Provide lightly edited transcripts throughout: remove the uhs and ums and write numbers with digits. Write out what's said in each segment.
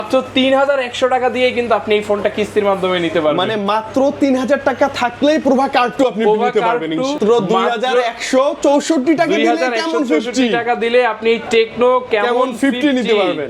মাত্র 3100 টাকা দিয়ে কিন্তু আপনি এই ফোনটা কিস্তির মাধ্যমে নিতে পারবেন। মানে মাত্র 3000 টাকা থাকলেই প্রভা কার্ড 2 আপনি নিতে পারবেন ইনশাআল্লাহ। 2164 টাকা দিলে কেমন 50 টাকা দিলে আপনি টেকনো কেমন 50 নিতে পারবেন।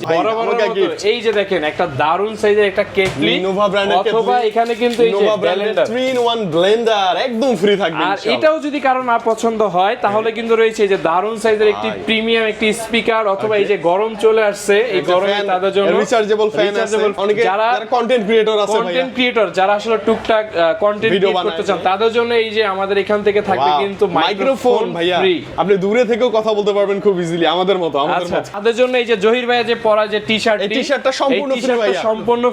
এই যে দেখেন একটা দারুন সাইজের একটা কেটলি Innova ব্র্যান্ডের কেটলি, অথবা এখানে কিন্তু এই যে ব্লেন্ডার 3-in-1 ব্লেন্ডার একদম ফ্রি থাকবে আর ইনশাআল্লাহ। এটাও যদি কারো না পছন্দ হয় তাহলে কিন্তু রয়েছে এই যে দারুন সাইজের একটি প্রিমিয়াম একটি স্পিকার অথবা এই যে গরম চলে আসছে এই গরমে তাদের জন্য রিচার্জেবল ফ্যান আছে। অনেকে যারা কন্টেন্ট ক্রিয়েটর আছে ভাই, কন্টেন্ট ক্রিয়েটর যারা আসলে টুকটাক কন্টেন্ট ক্রিয়েট করতে চান তাদের জন্য এই যে আমাদের এখান থেকে থাকবে কিন্তু মাইক্রোফোন ভাইয়া, আপনি দূরে থেকেও কথা বলতে পারবেন খুব ইজিলি আমাদের মতো। তাদের জন্য এই যে জহির ভাইয়া যে পরা যে টি-শার্ট, এই টি-শার্টটা সম্পূর্ণ ফ্রি ভাইয়া, সম্পূর্ণ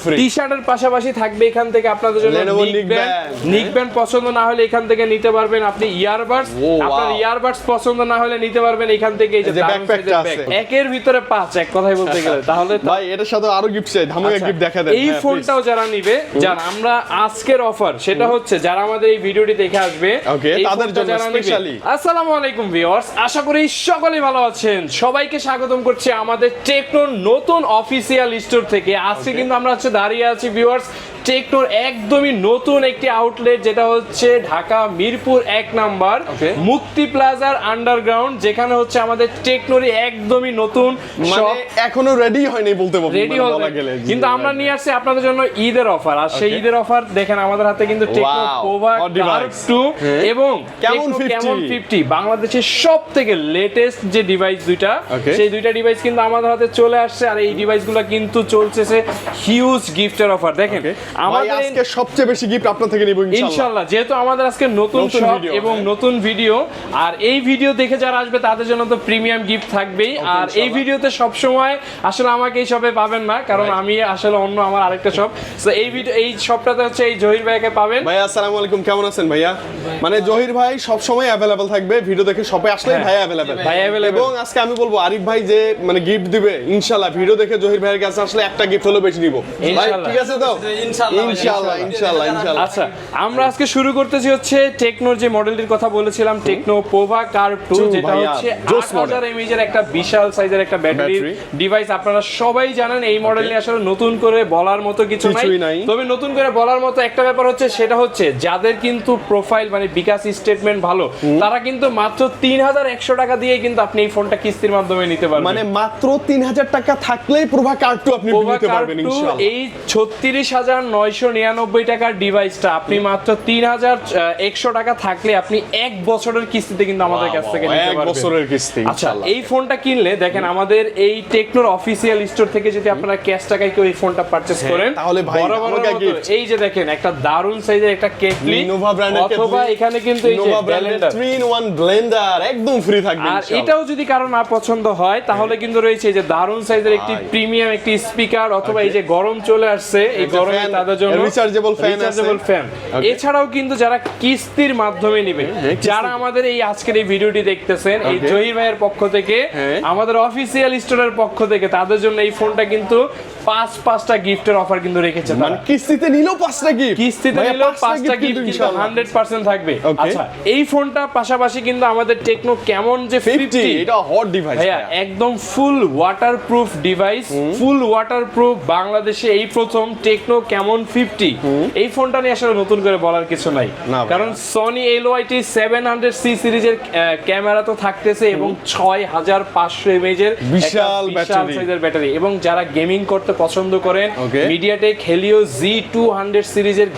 ফ্রি। টি-শার্টের পাশাপাশি থাকবে এখান থেকে আপনাদের জন্য নিকব্যান্ড পছন্দ না হলে এখান থেকে নিতে পারবেন আপনি ইয়ারবাডস, আপনার ইয়ারবাডস পছন্দ না হলে নিতে পারবেন এখান থেকে এই যে ব্যাকপ্যাকটা আছে একের ভিতরে 5 এক কথাই বলতে গেলে। তাহলে ভাই এটার সাথে আরো গিফট চাই, ধামাকা গিফট দেখা দেন। এই ফোনটাও যারা নিবে, যারা আমরা আজকের অফার সেটা হচ্ছে যারা আমাদের এই ভিডিওটি দেখে আসবে তাদের জন্য স্পেশালি। আসসালামু আলাইকুম ভিউয়ার্স, আশা করি সকলেই ভালো আছেন। সবাইকে স্বাগতম করছি আমাদের টেকনোর নতুন অফিসিয়াল স্টোর থেকে। আজকে কিন্তু আমরা দাঁড়িয়ে আছি ভিউয়ার্স টেকনোর একদমই নতুন একটি আউটলেট, যেটা হচ্ছে ঢাকা মিরপুর 1 নাম্বার মুক্তি প্লাজার আন্ডারগ্রাউন্ড, যেখানে হচ্ছে আমাদের টেকনোর একদমই নতুন মানে এখনো রেডি হয়নি বলতে বলা গেলে, কিন্তু আমরা নিয়ে আসছি আপনাদের জন্য ঈদের অফার। আর সেই ঈদের অফার দেখেন আমাদের হাতে কিন্তু টেকনো পোভা কার্ভ 2 এবং কেমন 50 বাংলাদেশের সবথেকে লেটেস্ট যে ডিভাইস দুইটা, সেই দুইটা ডিভাইস কিন্তু আমাদের হাতে চলে আসছে। আর এই ডিভাইসগুলো কিন্তু চলছে হিউজ গিফটের অফার। দেখেন আমাদের আজকে সবচেয়ে বেশি গিফট আপনার থেকে নিব ইনশাআল্লাহ, যেহেতু আমাদের আজকে নতুন শপ এবং নতুন ভিডিও। আর এই ভিডিও দেখে যারা আসবে তাদের জন্য তো প্রিমিয়াম গিফট থাকবেই। আর এই ভিডিওতে সব সময় আসলে আমাকে এই শপে পাবেন না, কারণ আমি আসলে অন্য আমার আরেকটা শপ। সো এই শপটাতে হচ্ছে এই জহির ভাইকে পাবেন। ভাই আসসালামু আলাইকুম, কেমন আছেন ভাইয়া? মানে জহির ভাই সব সময় अवेलेबल থাকবে, ভিডিও দেখে শপে আসলেই ভাই अवेलेबल। এবং আজকে আমি বলবো আরিফ ভাই যে মানে গিফট দিবে ইনশাআল্লাহ, ভিডিও দেখে জহির ভাইয়ের কাছে আসলে একটা গিফট হলো বেশি নিব ভাই, ঠিক আছে তো? ইনশাআল্লাহ। আচ্ছা, আমরা আজকে শুরু করতেছি হচ্ছে টেকনোর যে মডেলটির কথা বলেছিলাম, টেকনো পোভা কার্ভ 2, যেটা হচ্ছে 8000 mAh এর একটা বিশাল সাইজের একটা ব্যাটারি ডিভাইস। আপনারা সবাই জানেন এই মডেল নিয়ে আসলে নতুন করে বলার মতো কিছু নাই। তবে নতুন করে বলার মতো একটা ব্যাপার হচ্ছে, সেটা হচ্ছে যাদের কিন্তু প্রোফাইল মানে বিকাশ স্টেটমেন্ট ভালো, তারা কিন্তু মাত্র 3100 টাকা দিয়ে কিন্তু আপনি এই ফোনটা কিস্তির মাধ্যমে নিতে পারবেন। মানে মাত্র 3000 টাকা থাকলেই প্রভা কার্ভ 2 আপনি নিতে পারবেন ইনশাআল্লাহ। এই 36990 টাকার ডিভাইসটা আপনি মাত্র 3100 টাকা থাকলে আপনি 1 বছরের কিস্তিতে কিন্তু আমাদের কাছ থেকে নিতে পারবেন। 1 বছরের কিস্তি। আচ্ছা, এই ফোনটা কিনলে দেখেন আমাদের এই টেকনোর অফিসিয়াল স্টোর থেকে যদি আপনারা ক্যাশ টাকায় কেউ এই ফোনটা পারচেজ করেন তাহলে ভাই এই যে দেখেন একটা দারুন সাইজের একটা কেটলি, Innova ব্র্যান্ডের কেটলি, অথবা এখানে কিন্তু এই যে ব্লেন্ডার 3-in-1 ব্লেন্ডার একদম ফ্রি থাকবে ইনশাআল্লাহ। আর এটাও যদি কারো না পছন্দ হয় তাহলে কিন্তু রয়েছে এই যে দারুন সাইজের একটি প্রিমিয়াম একটি স্পিকার অথবা এই যে গরম চলে আসছে এই গরমে তাদের জন্য রিচার্জেবল ফ্যান। এছাড়াও কিন্তু যারা কিস্তির মাধ্যমে নেবেন, যারা আমাদের এই আজকের এই ভিডিওটি দেখতেছেন এই জহির ভাইয়ের পক্ষ থেকে, আমাদের অফিসিয়াল স্টোরের পক্ষ থেকে, তাদের জন্য এই ফোনটা কিন্তু 5টা গিফটের অফার কিন্তু রেখেছে। মানে কিস্তিতে নিলেও 5টা গিফট, কিস্তিতে নিলেও 5টা গিফট কিন্তু 100% থাকবে। আচ্ছা, এই ফোনটা পাশাপাশি কিন্তু আমাদের টেকনো কেমন যে 50, এটা হট ডিভাইস ভাইয়া, একদম ফুল ওয়াটারপ্রুফ ডিভাইস, ফুল ওয়াটারপ্রুফ। বাংলাদেশে এই প্রথম টেকনো কেমন 50। এই ফোনটা নিয়ে আসলে নতুন করে বলার কিছু নাই, কারণ সনি LYT 700C সিরিজের ক্যামেরা তো থাকতেছে এবং 6500 mAh এর বিশাল সাইজের ব্যাটারি। এবং যারা গেমিং করতে পছন্দ করেন, মিডিয়াটেক হেলিও Z200 সিরিজের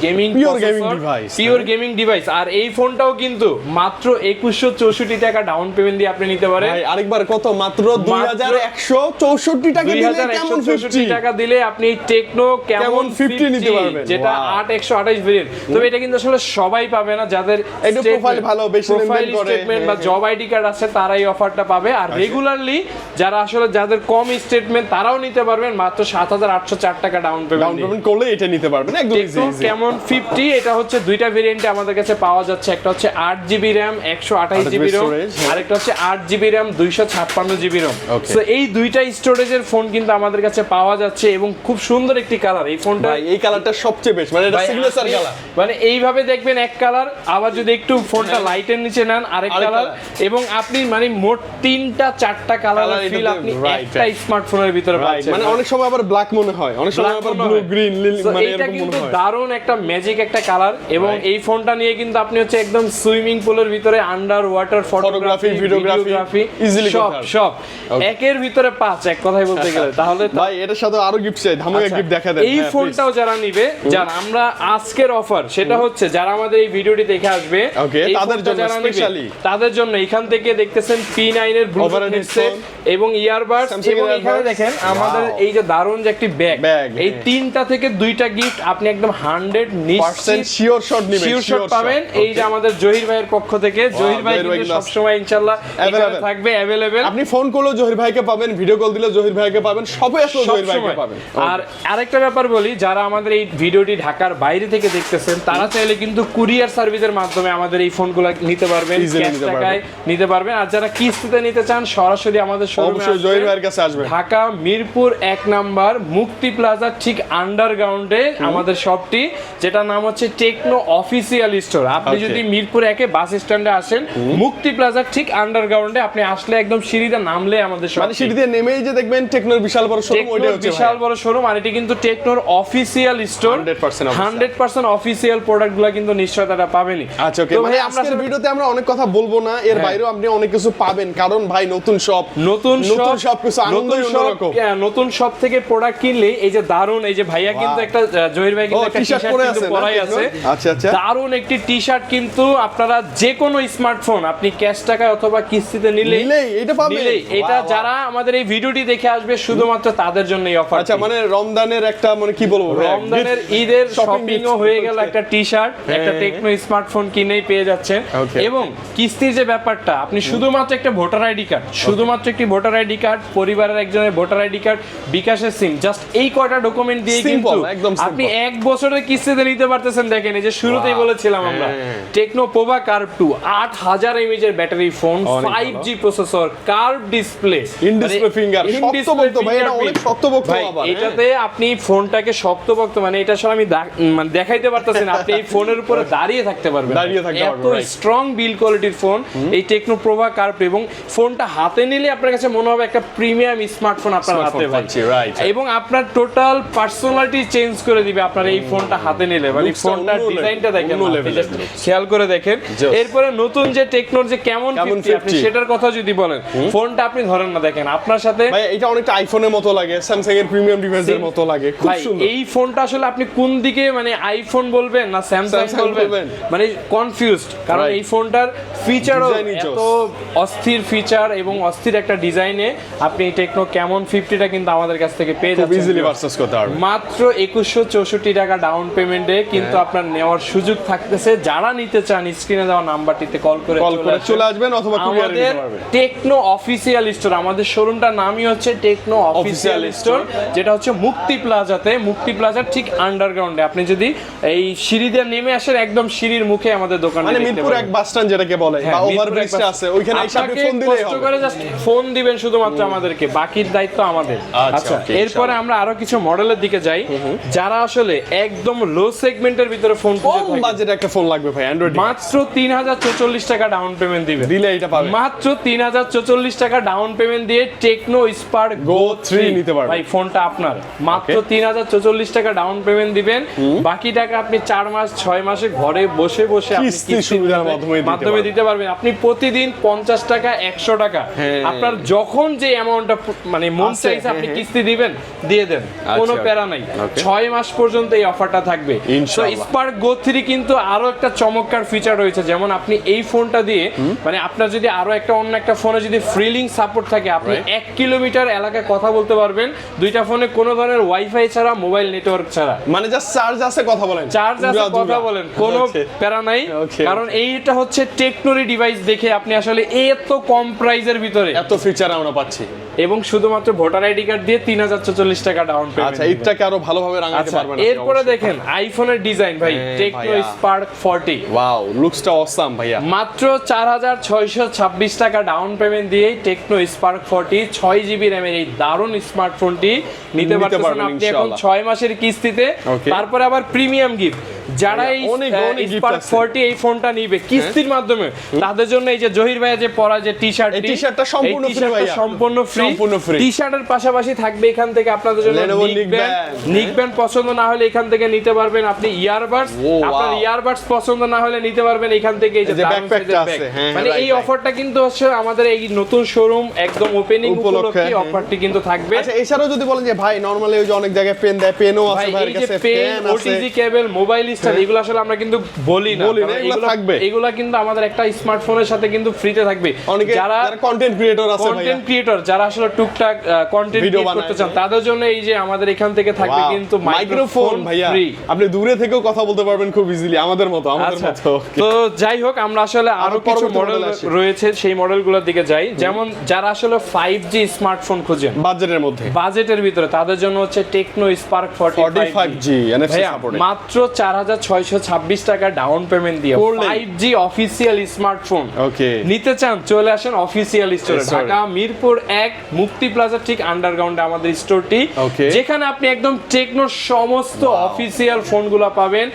পিওর গেমিং ডিভাইস। আর এই ফোনটাও কিন্তু মাত্র 2164 টাকা ডাউন পেমেন্ট দিয়ে আপনি নিতে পারেন। আরেকবার কত? মাত্র 2164 টাকা দিলে কেমন 50 টাকা দিলে আপনি টেকনো কেমন 50 নিতে পারবেন, যেটা 8128 ভেরিয়েন্ট। তবে এটা কিন্তু আসলে সবাই পাবে না, যাদের একটু প্রোফাইল ভালো, বেশি লেনদেন করে স্টেটমেন্ট বা জব আইডি কার্ড আছে তারাই অফারটা পাবে। আর রেগুলারলি যারা আসলে যাদের কম স্টেটমেন্ট তারাও নিতে পারবেন মাত্র 7804 টাকা ডাউন পেমেন্ট করলে এটা নিতে পারবেন একদম ইজি। কেমন 50 এটা হচ্ছে দুইটা ভেরিয়েন্টে আমাদের কাছে পাওয়া যাচ্ছে। একটা হচ্ছে 8GB RAM 128GB ROM, আরেকটা হচ্ছে 8GB RAM 256GB ROM। So এই দুইটা স্টোরেজের ফোন কিন্তু আমাদের কাছে পাওয়া যাচ্ছে এবং খুব সুন্দর একটি কালার। এই ফোনটা এই কালারটা সবচেয়ে বেস্ট, মানে এটা সিগনেচার কালার। মানে এইভাবে দেখবেন এক কালার, আবার যদি একটু ফোনটা লাইটের নিচে নেন আরেক কালার, এবং আপনি মানে মোট 3টা 4টা কালারের ফিল আপনি একটা স্মার্টফোনের ভিতরে পাচ্ছেন। মানে অনেক সময় আবার ব্ল্যাক মনে হয়, অনেক সময় আবার ব্লু গ্রিন মানে এটা এরকম কিন্তু মনে হয়। দারুণ একটা ম্যাজিক একটা কালার, এবং এই ফোনটা নিয়ে কিন্তু আপনি হচ্ছে একদম সুইমিং পুলের ভিতরে under water photography, videography easily সব একের ভিতরে 5 এক কথাই বলতে গেলে। তাহলে ভাই এটার সাথে আরো গিফট চাই, ধামাকা গিফট দেখা দেন। এই ফোনটাও যারা নিবে, যারা আমরা আজকের অফার সেটা হচ্ছে যারা আমাদের এই ভিডিওটি দেখে আসবে এই তাদের ফোনটা জন্য যারা নিবে, স্পেশালি তাদের জন্য এখান থেকে দেখতেছেন P9 এর ব্লুটুথ হেডসেট এবং ইয়ারবাডস, এবং এখানে দেখেন আমাদের এই যে দারুণ যে একটি ব্যাগ, এই তিনটা থেকে দুইটা গিফট আপনি একদম 100% শিওর শট নেবেন, শিওর শট পাবেন। এই যে আমাদের জহির ভাইয়ের পক্ষ থেকে, জহির ভাই কিন্তু সব সময় ইনশাআল্লাহ এখানে থাকবে अवेलेबल। আপনি ফোন করলেও জহির ভাইকে পাবেন, ভিডিও কল দিলে জহির ভাইকে পাবেন, সবাই আসলে জহির ভাইকে পাবেন। আর আরেকটা ব্যাপার বলি, যারা আমাদের এই ভিডিওটি ঢাকার বাইরে থেকে দেখতেছেন তারা চাইলে কিন্তু কুরিয়ার সার্ভিসের মাধ্যমে আমাদের এই ফোনগুলো নিতে পারবেন, ক্যাশ টাকায় নিতে পারবেন। আর যারা কিস্তিতে নিতে চান সরাসরি আমাদের শোরুমে জহির ভাইয়ের কাছে আসবেন। ঢাকা মিরপুর 1 নাম্বার মুক্তি প্লাজার ঠিক আন্ডারগ্রাউন্ডে আমাদের শপটি, যেটা নাম হচ্ছে টেকনো অফিসিয়াল স্টোর। আপনি যদি মিরপুর 1 বাস স্ট্যান্ডে আসেন, মুক্তি প্লাজার ঠিক আন্ডারগ্রাউন্ডে আপনি আসলে একদম সিঁড়িতে নামলে আমাদের শপ, মানে সিঁড়ি দিয়ে নেমেই যে দেখবেন টেকনোর বিশাল বড় শোরুম, ওইটা হচ্ছে বিশাল বড় শোরুম। আর এটি কিন্তু টেকনোর অফিসিয়াল স্টোর, 100% অফিসিয়াল প্রোডাক্টগুলো কিন্তু নিশ্চয়তা পাবেনই। আচ্ছা ওকে, মানে আজকের ভিডিওতে আমরা অনেক কথা বলবো না, এর বাইরেও আপনি অনেক কিছু পাবেন, কারণ ভাই নতুন শপ, নতুন সব কিছু আনন্দই অন্যরকম। নতুন শপ থেকে প্রোডাক্ট কিনলে এই যে দারুন, এই যে ভাইয়া কিন্তু একটা জহির ভাই কিন্তু একটা টি-শার্ট কিন্তু পরাই আছে, আচ্ছা আচ্ছা দারুন একটি টি-শার্ট কিন্তু আপনারা যে কোনো স্মার্টফোন আপনি ক্যাশ টাকায় অথবা কিস্তিতে নিলেই এটা পাবেন। এটা যারা আমাদের এই ভিডিওটি দেখে আসবে শুধুমাত্র তাদের জন্য এই অফার। আচ্ছা মানে রমজানের একটা মানে কি বলবো, রমজানের ঈদের শপিংও হয়ে গেল, একটা টি-শার্ট একটা টেকনো স্মার্টফোন কিনেই পেয়ে যাচ্ছেন। এবং কিস্তির যে ব্যাপারটা, আপনি শুধুমাত্র একটা ভোটার আইডি কার্ড, শুধুমাত্র একটি ভোটার আইডি কার্ড, পরিবারের একজনের ভোটার আইডি কার্ড, বিকাশের সিম, জাস্ট এই কয়টা ডকুমেন্ট দিয়ে কিন্তু আপনি 1 বছরের কিস্তিতে নিতে পারতেছেন। দেখেন এই যে শুরুতেই বলেছিলাম আমরা, টেকনো পোভা কার্ভ 2 8000 mAh এর battery phone, 5G processor, curve display, in display finger, শক্তপোক্ত ভাই, এটা অনেক শক্তপোক্ত আবার। এটাতে আপনি ফোনটাকে শক্তপোক্ত মানে এটা আসলে আমি মানে দেখাইতে পারতেছি না, আপনি এই ফোনের উপরে দাঁড়িয়ে থাকতে পারবেন, এত স্ট্রং বিল্ড কোয়ালিটির ফোন এই টেকনো পোভা কার্ভ। এবং ফোনটা হাতে নিলে আপনার কাছে মনে হবে একটা প্রিমিয়াম স্মার্টফোন আপনার হাতে পাচ্ছি, এবং আপনার টোটাল পার্সোনালিটি চেঞ্জ করে দিবে আপনার এই ফোনটা হাতে নিলে। মানে ফোনটার ডিজাইনটা দেখেন, খেয়াল করে দেখেন। এরপরে নতুন যে টেকনোর যে কেমন 50 আপনি সেটার কথা যদি বলেন, ফোনটা আপনি ধরেন না, দেখেন আপনার সাথে ভাই এটা অনেকটা আইফোনের মতো লাগে, স্যামসাং এর প্রিমিয়াম ডিভাইসের মতো লাগে, খুব সুন্দর। এই ফোনটা আসলে আপনি কোন দিকে মানে আইফোন বলবেন না স্যামসাং বলবেন, মানে কনফিউজড, কারণ এই ফোনটার ফিচারও এত অস্থির ফিচার এবং অস্থির একটা ডিজাইনে আপনি টেকনো কেমন 50টা কিন্তু আমাদের কাছ থেকে পেয়ে যাচ্ছেন ইজিলি পারচেজ করতে পারবেন মাত্র 2164 টাকা ডাউন পেমেন্টে। কিন্তু আপনার নেওয়ার সুযোগ থাকতেছে, যারা নিতে চান স্ক্রিনে দেওয়া নাম্বারটিতে কল করে চলে আসবেন অথবা কুরিয়ারে নিতে পারবেন। টেকনো অফিসিয়াল স্টোর, আমাদের শোরুমটার নামই হচ্ছে টেকনো অফিসিয়াল স্টোর, যেটা হচ্ছে মুক্তি প্লাজাতে, মুক্তি প্লাজার ঠিক আন্ডারগ্রাউন্ডে। আপনি যদি এই সিঁড়ি দিয়ে নেমে আসেন, একদম সিঁড়ির মুখে আমাদের দোকান, মানে মিরপুর 1 বাস স্ট্যান্ড যেটাকে বলে বা ওভারব্রিজটা আছে, ওইখানে এসে আপনি ফোন দিলেই হবে, কষ্ট করে জাস্ট ফোন দিবেন শুধুমাত্র আমাদেরকে, বাকির দায়িত্ব আমাদের। আচ্ছা এরপরে আমরা আরো কিছু মডেলের দিকে যাই, যারা আসলে একদম লো সেগমেন্টের ভিতরে ফোন খুঁজে কম বাজেটে একটা ফোন লাগবে ভাই অ্যান্ড্রয়েড, মাত্র 3044 টাকা ডাউন পেমেন্ট দিবেন, দিলে এটা পাবেন। মাত্র 3044 টাকা ডাউন পেমেন্ট দিয়ে টেকনো স্পার্ক গো 3 নিতে পারবেন। ভাই ফোনটা আপনার, মাত্র 3044 টাকা ডাউন পেমেন্ট দিবেন, বাকি টাকা আপনি 4 মাস 6 মাসে ঘরে বসে বসে আপনি কিস্তি সুবিধার মাধ্যমে দিতে পারবেন। আপনি প্রতিদিন 50 টাকা 100 টাকা আপনার যখন যে অ্যামাউন্টটা মানে মন চাইছে আপনি কিস্তি দিবেন, দিয়ে দেন, কোনো প্যারা নাই। 6 মাস পর্যন্ত এই অফারটা থাকবে। তো স্পার্ক গো 3 কিন্তু আরো একটা চমৎকার ফিচার রয়েছে, যেমন আপনি এই ফোনটা দিয়ে মানে আপনার যদি আরো একটা অন্য একটা ফোনে যদি ফ্রি লিংক সাপোর্ট থাকে, আপনি 1 কিলোমিটার এলাকায় কথা বলতে পারবেন, দুইটা ফোনে কোনো ধরনের ওয়াইফাই ছাড়া, মোবাইল নেটওয়ার্ক ছাড়া, মানে জাস্ট চার্জ আছে কথা বলেন, চার্জ আছে কথা বলেন, কোনো প্যারা নাই। কারণ এইটা হচ্ছে টেকনোরি ডিভাইস দেখে আপনি আসলে এত কম প্রাইসের ভিতরে এত ফিচার আমরা পাচ্ছি, এবং শুধুমাত্র ভোটার আইডি কার্ড দিয়ে 3044 টাকা ডাউন পেমেন্ট। আচ্ছা এটাকে আরো ভালোভাবে রাঙাতে পারবেন। এরপরে দেখেন আইফোনের ডিজাইন ভাই, টেকনো স্পার্ক 40, ওয়াও লুকসটা অসাম ভাইয়া, মাত্র 4626 টাকা ডাউন পেমেন্ট দিয়ে টেকনো স্পার্ক 40 6GB RAM এর এই দারুণ স্মার্টফোনটি নিতে পারতেছেন আপনি এখন 6 মাসের কিস্তিতে। তারপরে আবার প্রিমিয়াম গিফট, যারা এই স্পার্ক 40 এই ফোনটা নিবে কিস্তির মাধ্যমে তাদের জন্য এই যে জহির ভাইয়া যে পরা যে টি-শার্টটি, এই টি-শার্টটা সম্পূর্ণ ফ্রি ভাইয়া, সম্পূর্ণ ফ্রি। টি-শার্টের পাশাপাশি থাকবে এখান থেকে আপনাদের জন্য নিক ব্যান্ড পছন্দ না হলে এখান থেকে নিতে পারবেন আপনি ইয়ারবাডস, আপনার ইয়ারবাডস পছন্দ না হলে নিতে পারবেন এখান থেকে এই যে ব্যাকপ্যাকটা আছে। মানে এই অফারটা কিন্তু হচ্ছে আমাদের এই নতুন শোরুম একদম ওপেনিং উপলক্ষে অফারটি কিন্তু থাকবে। আচ্ছা এছাড়াও যদি বলেন যে ভাই নরমালি ওই যে অনেক জায়গায় পেন দেয়, পেনও আছে ভাইয়ের কাছে, পেন আছে, ওটিজি কেবল, মোবাইল স্ট্যান্ড, এগুলো আসলে আমরা কিন্তু বলি না, এগুলো কিন্তু আমাদের একটা স্মার্টফোনের সাথে কিন্তু ফ্রিতে থাকবে। যারা কন্টেন্ট ক্রিয়েটর আছে, কন্টেন্ট ক্রিয়েটর যারা আসলে টুকটাক কন্টেন্ট ক্রিয়েট করতে চান তাদের জন্য এই যে আমাদের এখান থেকে থাকবে কিন্তু মাইক্রোফোন ভাইয়া, ফ্রি। আপনি দূরে থেকেও কথা বলতে পারবেন খুব ইজিলি আমাদের মতো। তো যাই হোক, আমরা আসলে আরো কিছু মডেল রয়েছে সেই মডেলগুলোর দিকে যাই। যেমন যারা আসলে 5G স্মার্টফোন খুঁজেন বাজেটের ভিতরে, তাদের জন্য হচ্ছে Tecno Spark 45G NFC supported, মাত্র 4626 টাকা ডাউন পেমেন্ট দিয়ে 5G অফিশিয়াল স্মার্টফোন নিতে চান, চলে আসেন অফিশিয়াল স্টোরে, ঢাকা মিরপুর 1 মুক্তি প্লাজা ঠিক আন্ডারগ্রাউন্ডে আমাদের স্টোরটি, যেখানে আপনি একদম টেকনোর সমস্ত অফিশিয়াল ফোনগুলো পাবেন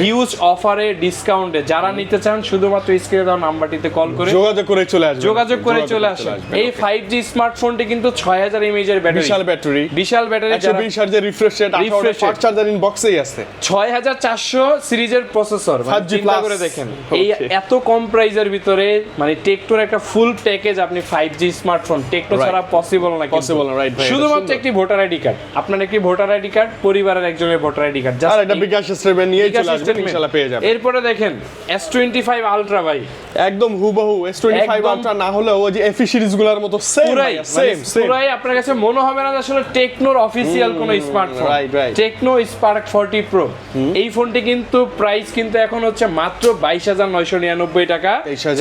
হিউজ অফারে, ডিসকাউন্টে। যারা নিতে চান শুধুমাত্র স্ক্রিনে দেওয়া নাম্বারটিতে কল করে যোগাযোগ করে চলে আসেন। এই 5G স্মার্টফোনটি কিন্তু 6000 mAh এর ব্যাটারি, বিশাল ব্যাটারি, 120 Hz এর refresh rate, 18 fast charger in বক্সেই আছে, 6400 সিরিজের প্রসেসর। 5G প্লাস করে দেখেন এই এত কম প্রাইসের ভিতরে, মানে টেকনোর একটা ফুল প্যাকেজ আপনি 5G স্মার্টফোন টেকনো ছাড়া পসিবল না, রাইট ভাই। শুধুমাত্র একটি ভোটার আইডি কার্ড, আপনার একটি ভোটার আইডি কার্ড, পরিবারের একজনের ভোটার আইডি কার্ড, জাস্ট একটা বিকাশ স্টেটমেন্ট নিয়ে চলে আসবেন, ইনশাআল্লাহ পেয়ে যাবেন। এরপরে দেখেন S25 আলট্রা ভাই, একদম হুবহু S25 আলট্রা না হলেও ওই যে FE সিরিজগুলোর মতো সেম পুরাই আপনার কাছে মনে হবে না আসলে টেকনোর অফিশিয়াল কোন স্মার্টফোন। টেকনো স্পার্ক 40 প্রো, এই ফোনটি কিন্তু প্রাইস কিন্তু এখন হচ্ছে মাত্র 22999 টাকা।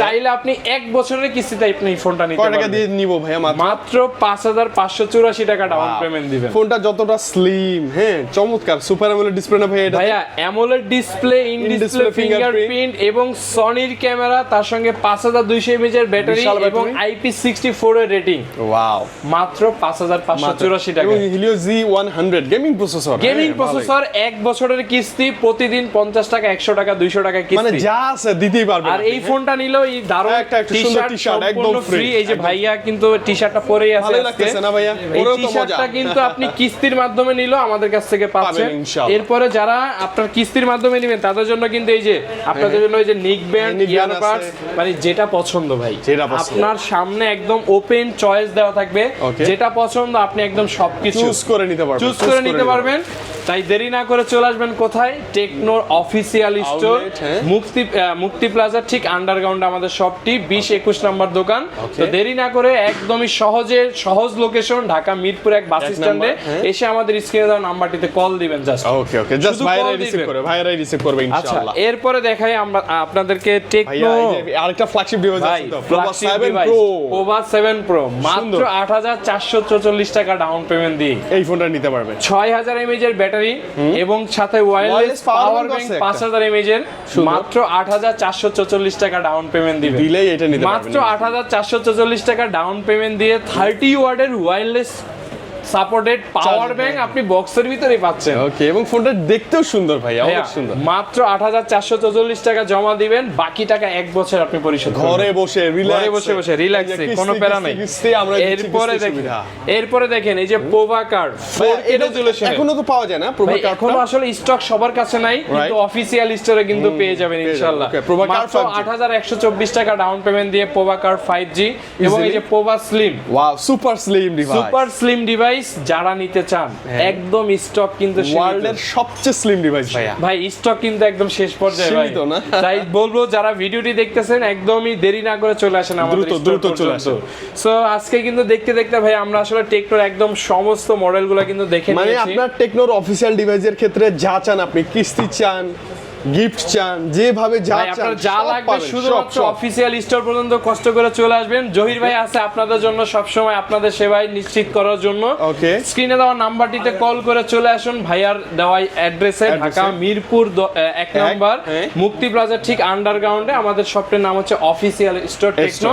চাইলে আপনি 1 বছরের কিস্তিতে আপনি এই ফোনটা নিতে পারবেন। কত টাকা দিয়ে নিব ভাইয়া? মাত্র 5584 টাকা ডাউন পেমেন্ট দিবেন। ফোনটা যতটা স্লিম, হ্যাঁ চমৎকার, সুপার অ্যামোলেড ডিসপ্লে না ভাইয়া এটা? ভাইয়া AMOLED display, in display fingerprint এবং সনির ক্যামেরা, তার সঙ্গে 5200 mAh এর ব্যাটারি এবং IP64 এর রেটিং। ওয়াও, মাত্র 5584 টাকা। এবং Helio G100 গেমিং প্রসেসর, 1 বছরের কিস্তি, প্রতিদিন 50 টাকা, 100 টাকা, 200 টাকা কিস্তি, মানে যা আছে দিতেই পারবেন। আর এই ফোনটা নিলেও এই দারুণ একটা টি-শার্ট একদম ফ্রি। এই যে ভাইয়া কিন্তু টি-শার্টটা পরেই আছে, ভালো লাগতেছে না ভাইয়া? এই টি-শার্টটা কিন্তু আপনি কিস্তির মাধ্যমে নিলেও আমাদের কাছ থেকে পাচ্ছেন। এরপরে যারা আপনার কিস্তির মাধ্যমে নেবেন তাদের জন্য কিন্তু এই যে আপনাদের জন্য এই যে নিক ব্যান্ড, ইয়ারবাডস, মানে যেটা পছন্দ ভাই, আপনার সামনে একদম ওপেন চয়েস দেওয়া থাকবে, যেটা পছন্দ আপনি একদম সবকিছু চুজ করে নিতে পারবেন। তাই দেরি না করে চলে আসবেন কোথায়? টেকনোর অফিশিয়াল স্টোর, মুক্তি প্লাজা ঠিক আন্ডারগ্রাউন্ডে আমাদের শপটি, 20-21 নম্বর দোকান। তো দেরি না করে একদমই সহজ লোকেশন, ঢাকা মিরপুর 1 বাস স্ট্যান্ডে এসে আমাদের স্ক্রিনে দেওয়া নাম্বারটিতে কল দিবেন। জাস্ট জাস্ট ভাইরাই রিসিভ করবে ইনশাআল্লাহ। এরপরে দেখাই আমরা আপনাদেরকে টেকনো আরেকটা ফ্ল্যাগশিপ ডিভাইস আছে তো, পোভা 7 প্রো, মাত্র 8444 টাকা ডাউন পেমেন্ট দিয়ে এই ফোনটা নিতে পারবেন। 6000 mAh এর ব্যাটারি এবং সাথে ওয়্যারলেস পাওয়ার ব্যাংক 5000 mAh এর, মাত্র 8444 টাকা ডাউন পেমেন্ট দিবেন। দিলেই এটা নিতে পারবেন, মাত্র 8444 টাকা ডাউন পেমেন্ট দিয়ে 30 ওয়াটের ওয়্যারলেস সাপোর্টেড পাওয়ার ব্যাংক আপনি বক্সের ভিতরেই পাচ্ছেন। ওকে, এবং ফোনটা দেখতেও সুন্দর ভাই, অনেক সুন্দর। মাত্র 8444 টাকা জমা দিবেন, বাকি টাকা 1 বছর আপনি পরিশোধ করবেন ঘরে বসে রিল্যাক্সে, কোনো প্যারা নাই। এরপরে দেখেন এই যে পোভা কার্ড 4K রেজোলিউশন, এখনো তো পাওয়া যায় না পোভা কার্ড, এখনো আসলে স্টক সবার কাছে নাই, কিন্তু অফিশিয়াল স্টোরে কিন্তু পেয়ে যাবেন ইনশাআল্লাহ। মাত্র 8124 টাকা ডাউন পেমেন্ট দিয়ে পোভা কার্ড 5G এবং এই যে Pova slim, wow super slim device যারা নিতে চান, একদম স্টক কিন্তু ওয়ার্ল্ডের সবচেয়ে স্লিম ডিভাইস ভাই স্টক কিন্তু একদম শেষ পর্যায়ে ভাই। তাই বলবো যারা ভিডিওটি দেখতেছেন একদমই দেরি না করে চলে আসেন আমাদের, দ্রুত চলে আসুন। সো আজকে কিন্তু দেখতে ভাই আমরা আসলে টেকনোর একদম সমস্ত মডেলগুলো কিন্তু দেখে নিয়েছি। মানে আপনার টেকনোর অফিশিয়াল ডিভাইসের ক্ষেত্রে যা চান, আপনি কিস্তি চান, গিফট চান, যেভাবে যা চান যা লাগবে শুধুমাত্র অফিশিয়াল স্টোর পর্যন্ত কষ্ট করে চলে আসবেন। জহির ভাই আছে আপনাদের জন্য সব সময়, আপনাদের সেবায় নিশ্চিত করার জন্য। ওকে, স্ক্রিনে দেওয়া নাম্বারটিতে কল করে চলে আসুন ভাইয়ার দেওয়া অ্যাড্রেসে, ঢাকা মিরপুর 1 নম্বর মুক্তি প্লাজা ঠিক আন্ডারগ্রাউন্ডে আমাদের শপটির নাম হচ্ছে অফিশিয়াল স্টোর টেকনো।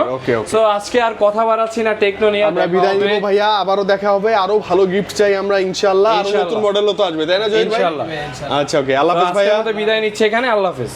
সো আজকে আর কথা বাড়াচ্ছি না, টেকনো নিয়ে আমরা বিদায় নিব ভাইয়া, আবারও দেখা হবে, আরো ভালো গিফট চাই আমরা ইনশাআল্লাহ, আর নতুন মডেলও তো আসবে, তাই না জহির ভাই? ইনশাআল্লাহ। আচ্ছা ওকে, আল্লাহ হাফেজ ভাইয়া, বিদায় নিচ্ছি। দেখছি এখানে। আল্লাহ হাফেজ।